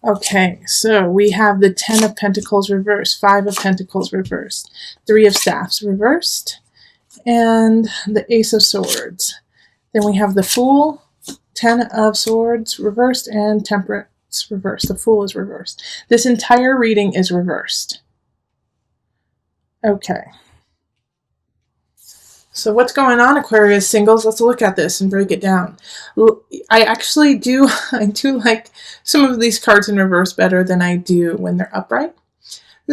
Okay, so we have the 10 of Pentacles reversed, 5 of Pentacles reversed, 3 of Staffs reversed, and the Ace of Swords. Then we have the Fool, 10 of Swords reversed, and Temperance reversed. The Fool is reversed. This entire reading is reversed. Okay. So what's going on, Aquarius singles? Let's look at this and break it down. I actually do, I do like some of these cards in reverse better than I do when they're upright.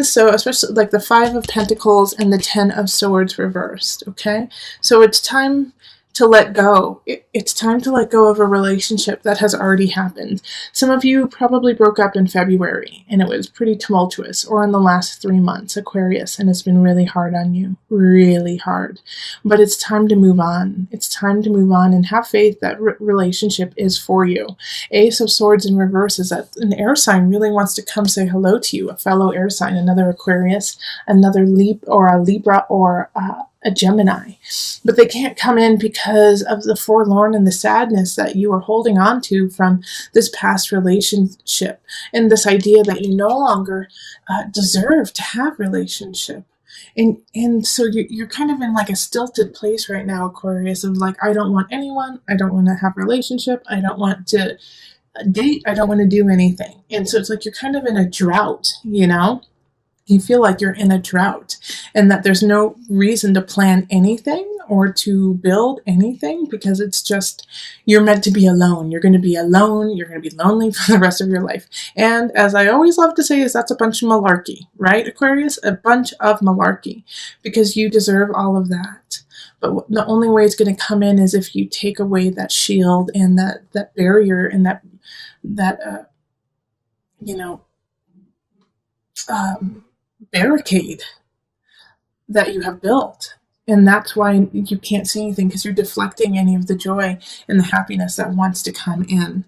So especially like the 5 of Pentacles and the 10 of Swords reversed, okay? So it's time to let go. It's time to let go of a relationship that has already happened. Some of you probably broke up in February and it was pretty tumultuous, or in the last 3 months, Aquarius, and it's been really hard on you, really hard. But it's time to move on. It's time to move on and have faith that relationship is for you. Ace of Swords in reverse is that an air sign really wants to come say hello to you, a fellow air sign, another Aquarius, another Libra, or a Gemini, but they can't come in because of the forlorn and the sadness that you are holding on to from this past relationship, and this idea that you no longer deserve to have relationship. And so you're kind of in like a stilted place right now, Aquarius, of like, I don't want anyone, I don't want to have relationship, I don't want to date, I don't want to do anything. And so it's like you're kind of in a drought, you know? You feel like you're in a drought and that there's no reason to plan anything or to build anything, because it's just, you're meant to be alone. You're going to be alone. You're going to be lonely for the rest of your life. And as I always love to say, is that's a bunch of malarkey, right, Aquarius? A bunch of malarkey, because you deserve all of that. But the only way it's going to come in is if you take away that shield and that barrier and that barricade that you have built. And that's why you can't see anything, because you're deflecting any of the joy and the happiness that wants to come in.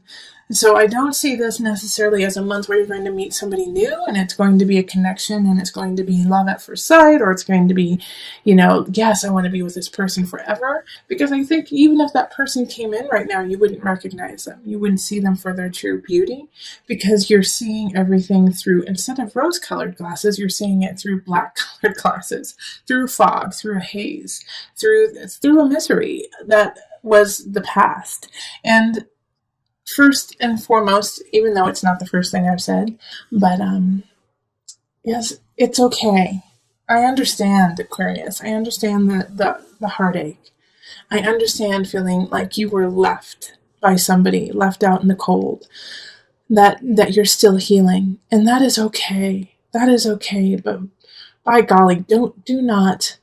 So I don't see this necessarily as a month where you're going to meet somebody new and it's going to be a connection and it's going to be love at first sight, or it's going to be, yes, I want to be with this person forever. Because I think even if that person came in right now, you wouldn't recognize them. You wouldn't see them for their true beauty, because you're seeing everything through, instead of rose-colored glasses, you're seeing it through black-colored glasses, through fog, through a haze, through a misery that was the past. And first and foremost, even though it's not the first thing I've said, but yes, it's okay. I understand, Aquarius. I understand the heartache. I understand feeling like you were left by somebody, left out in the cold, that you're still healing. And that is okay. That is okay. But by golly, do not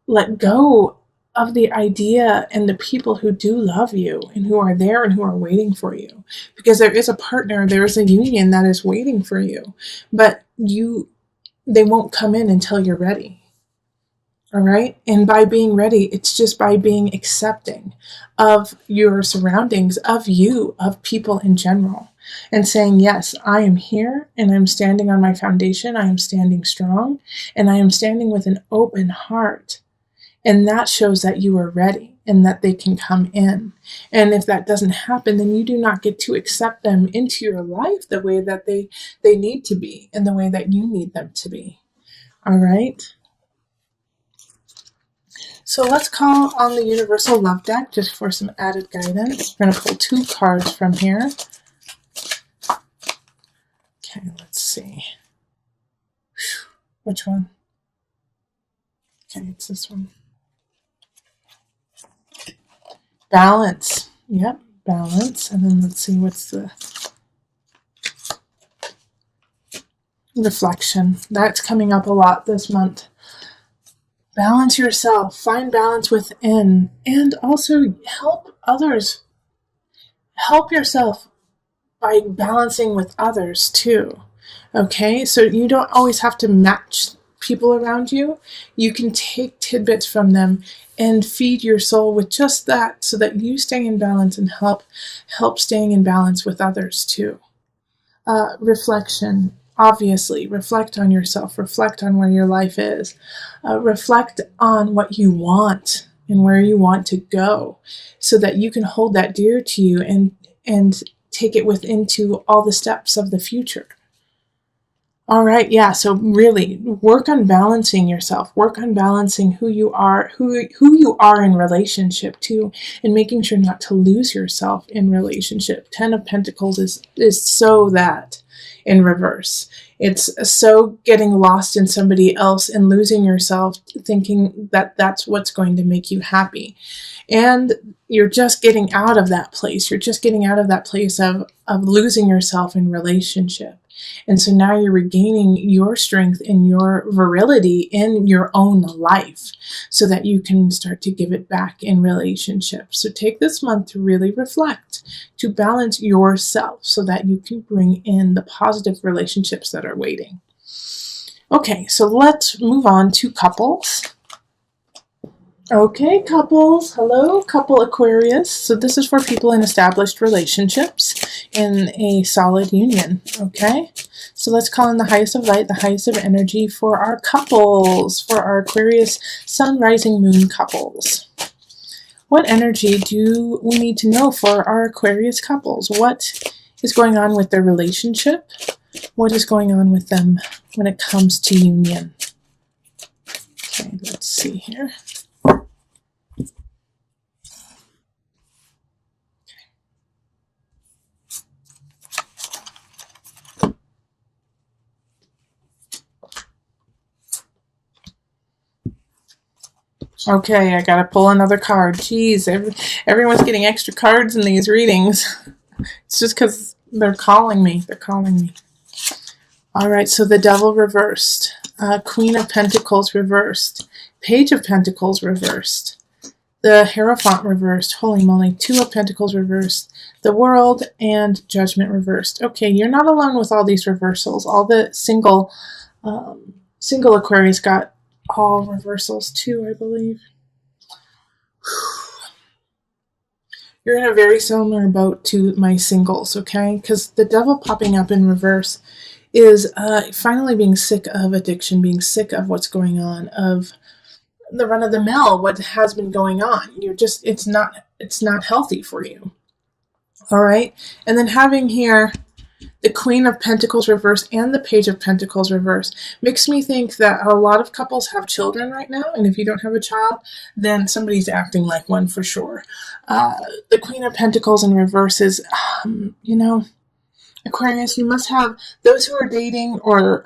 let go of the idea and the people who do love you and who are there and who are waiting for you, because there is a partner, there is a union that is waiting for you, but they won't come in until you're ready. All right. And by being ready, it's just by being accepting of your surroundings, of you, of people in general, and saying, yes, I am here and I'm standing on my foundation. I am standing strong and I am standing with an open heart. And that shows that you are ready and that they can come in. And if that doesn't happen, then you do not get to accept them into your life the way that they need to be and the way that you need them to be. All right. So let's call on the Universal Love deck just for some added guidance. We're going to pull 2 cards from here. Okay, let's see. Which one? Okay, it's this one. Balance. Yep, balance. And then let's see what's the reflection. That's coming up a lot this month. Balance yourself. Find balance within. And also help others. Help yourself by balancing with others too. Okay? So you don't always have to match people around you. You can take tidbits from them and feed your soul with just that, so that you stay in balance and help staying in balance with others too. Reflection. Obviously, reflect on yourself. Reflect on where your life is. Reflect on what you want and where you want to go, so that you can hold that dear to you and take it into all the steps of the future. All right, yeah, so really work on balancing yourself, work on balancing who you are, who you are in relationship to, and making sure not to lose yourself in relationship. 10 of Pentacles is so that in reverse. It's so getting lost in somebody else and losing yourself, thinking that that's what's going to make you happy. And you're just getting out of that place. You're just getting out of that place of losing yourself in relationship. And so now you're regaining your strength and your virility in your own life so that you can start to give it back in relationships. So take this month to really reflect, to balance yourself so that you can bring in the positive relationships that are waiting. Okay, so let's move on to couples. Okay, couples. Hello, couple Aquarius. So this is for people in established relationships in a solid union. Okay, so let's call in the highest of light, the highest of energy for our couples, for our Aquarius sun, rising, moon couples. What energy do we need to know for our Aquarius couples? What is going on with their relationship? What is going on with them when it comes to union? Okay, let's see here. Okay, I gotta pull another card. Jeez, everyone's getting extra cards in these readings. It's just because they're calling me. They're calling me. All right, so the Devil reversed. Queen of Pentacles reversed. Page of Pentacles reversed. The Hierophant reversed. Holy moly. Two of Pentacles reversed. The World and Judgment reversed. Okay, you're not alone with all these reversals. All the single Aquarius got all reversals too, I believe. You're in a very similar boat to my singles, okay? Because the Devil popping up in reverse is finally being sick of addiction, being sick of what's going on, of the run-of-the-mill, what has been going on. You're just, it's not healthy for you. All right? And then having here the Queen of Pentacles reverse and the Page of Pentacles reverse makes me think that a lot of couples have children right now, and if you don't have a child, then somebody's acting like one for sure. The Queen of Pentacles in reverse is, Aquarius, you must have those who are dating or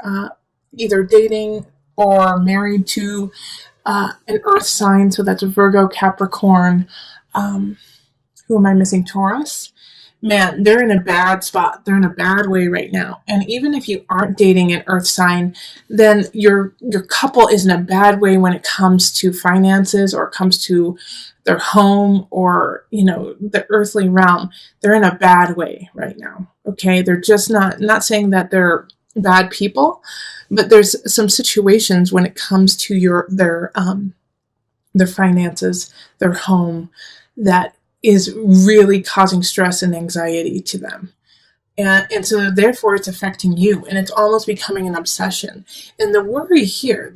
either dating or married to an earth sign, so that's Virgo, Capricorn, who am I missing? Taurus. Man, they're in a bad spot. They're in a bad way right now. And even if you aren't dating an earth sign, then your couple is in a bad way when it comes to finances or comes to their home or, the earthly realm. They're in a bad way right now. Okay. They're just not saying that they're bad people, but there's some situations when it comes to their finances, their home, that is really causing stress and anxiety to them. And so therefore it's affecting you, and it's almost becoming an obsession. And the worry here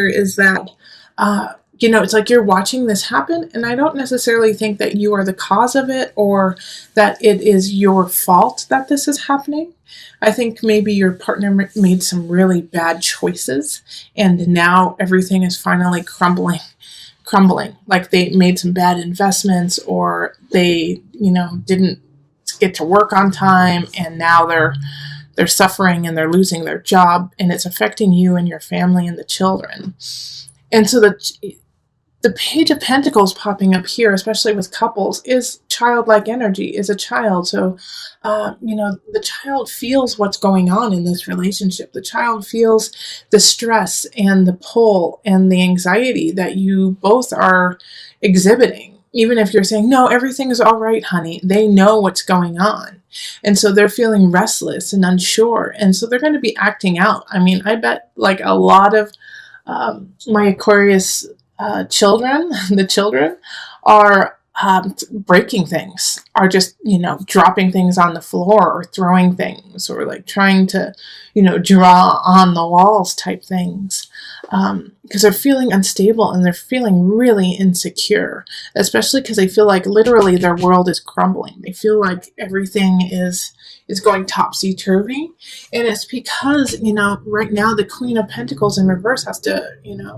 is that, it's like you're watching this happen, and I don't necessarily think that you are the cause of it or that it is your fault that this is happening. I think maybe your partner made some really bad choices, and now everything is finally crumbling, like they made some bad investments, or they didn't get to work on time, and now they're suffering and they're losing their job, and it's affecting you and your family and the children. And so the Page of Pentacles popping up here, especially with couples, is childlike energy, is a child. So, the child feels what's going on in this relationship. The child feels the stress and the pull and the anxiety that you both are exhibiting. Even if you're saying, no, everything is all right, honey, they know what's going on. And so they're feeling restless and unsure. And so they're going to be acting out. I mean, I bet like a lot of my Aquarius children, the children are breaking things, are just, dropping things on the floor or throwing things, or like trying to, draw on the walls type things. Because they're feeling unstable and they're feeling really insecure, especially because they feel like literally their world is crumbling. They feel like everything is going topsy-turvy. And it's because, right now the Queen of Pentacles in reverse has to,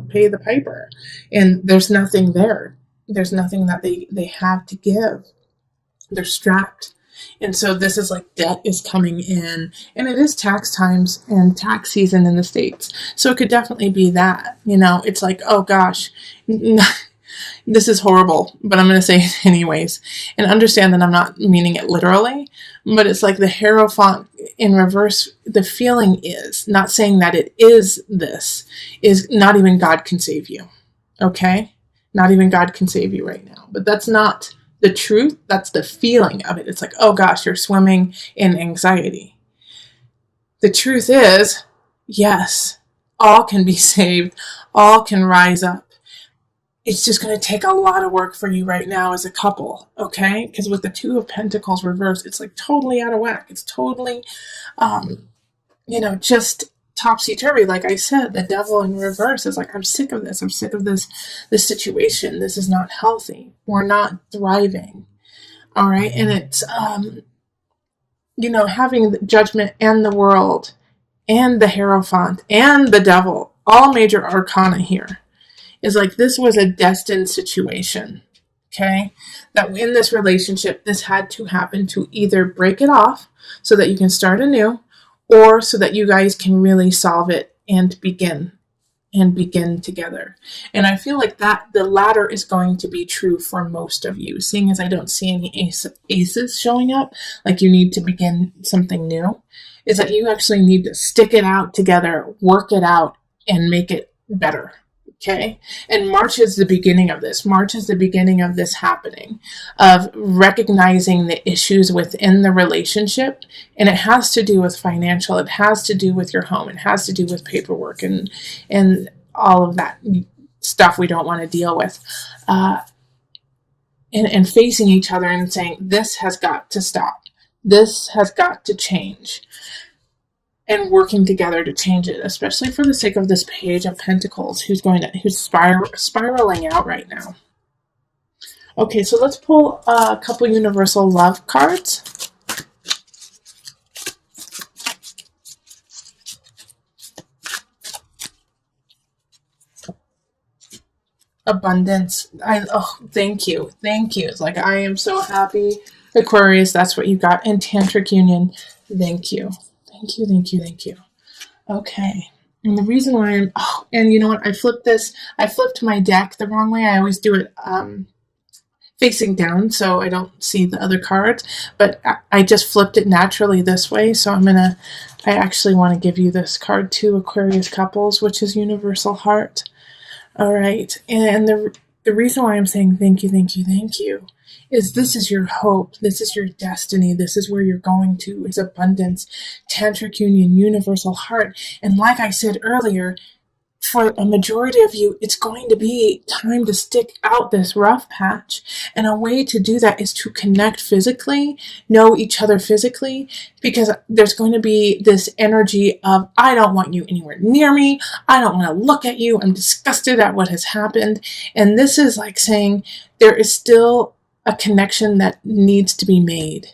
pay the piper. And there's nothing there. There's nothing that they have to give. They're strapped. And so this is like debt is coming in, and it is tax times and tax season in the States. So it could definitely be that, it's like, oh gosh, this is horrible, but I'm going to say it anyways, and understand that I'm not meaning it literally, but it's like the Hierophant in reverse. The feeling is not saying that it is this, is not even God can save you. Okay. Not even God can save you right now. But that's not the truth. That's the feeling of it. It's like, oh gosh, you're swimming in anxiety. The truth is, yes, all can be saved. All can rise up. It's just going to take a lot of work for you right now as a couple, okay? Because with the Two of Pentacles reversed, it's like totally out of whack. It's totally, just topsy-turvy. Like I said, the Devil in reverse is like, I'm sick of this. I'm sick of this situation. This is not healthy. We're not thriving. All right. And it's, having the Judgment and the World and the Hierophant and the Devil, all major arcana here, is like, this was a destined situation. Okay. That in this relationship, this had to happen to either break it off so that you can start anew, or so that you guys can really solve it and begin together. And I feel like that the latter is going to be true for most of you, seeing as I don't see any aces showing up, like you need to begin something new, is that you actually need to stick it out together, work it out, and make it better. Okay. And March is the beginning of this. March is the beginning of this happening, of recognizing the issues within the relationship. And it has to do with financial. It has to do with your home. It has to do with paperwork and all of that stuff we don't want to deal with. And facing each other and saying, this has got to stop. This has got to change. And working together to change it, especially for the sake of this Page of Pentacles, who's spiraling out right now. Okay, so let's pull a couple universal love cards. Abundance. Thank you. It's like, I am so happy. Aquarius, that's what you got. And Tantric Union. Thank you. Thank you. Okay. And the reason why and you know what? I flipped my deck the wrong way. I always do it facing down so I don't see the other cards, but I just flipped it naturally this way. So I actually want to give you this card too, Aquarius couples, which is Universal Heart. All right. And the reason why I'm saying thank you is this is your hope. This is your destiny. This is where you're going to, is abundance, Tantric Union, Universal Heart. And like I said earlier, for a majority of you, it's going to be time to stick out this rough patch. And a way to do that is to connect physically, know each other physically, because there's going to be this energy of, I don't want you anywhere near me. I don't want to look at you. I'm disgusted at what has happened. And this is like saying there is still a connection that needs to be made.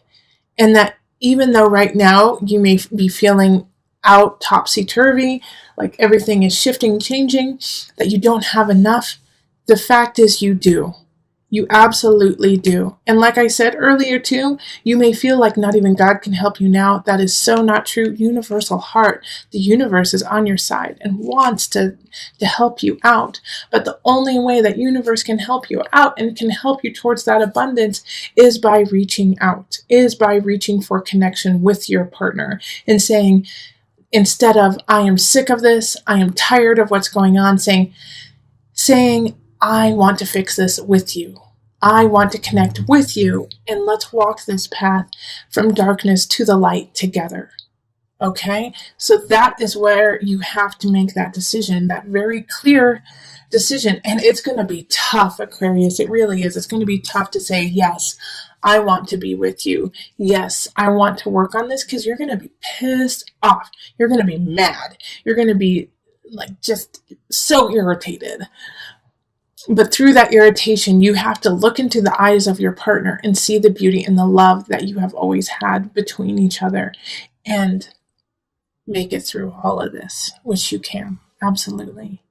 And that even though right now you may be feeling out topsy-turvy, like everything is shifting, changing, that you don't have enough, the fact is you do. You absolutely do. And like I said earlier too, you may feel like not even God can help you now. That is so not true. Universal Heart, the universe is on your side and wants to help you out. But the only way that universe can help you out and can help you towards that abundance is by reaching out, is by reaching for connection with your partner and saying, instead of, I am sick of this, I am tired of what's going on, saying, I want to fix this with you. I want to connect with you, and let's walk this path from darkness to the light together. Okay, so that is where you have to make that decision, that very clear decision. And it's going to be tough, Aquarius. It really is. It's going to be tough to say, yes, I want to be with you. Yes, I want to work on this, because you're going to be pissed off. You're going to be mad. You're going to be like just so irritated. But through that irritation, you have to look into the eyes of your partner and see the beauty and the love that you have always had between each other, and make it through all of this, which you can. Absolutely.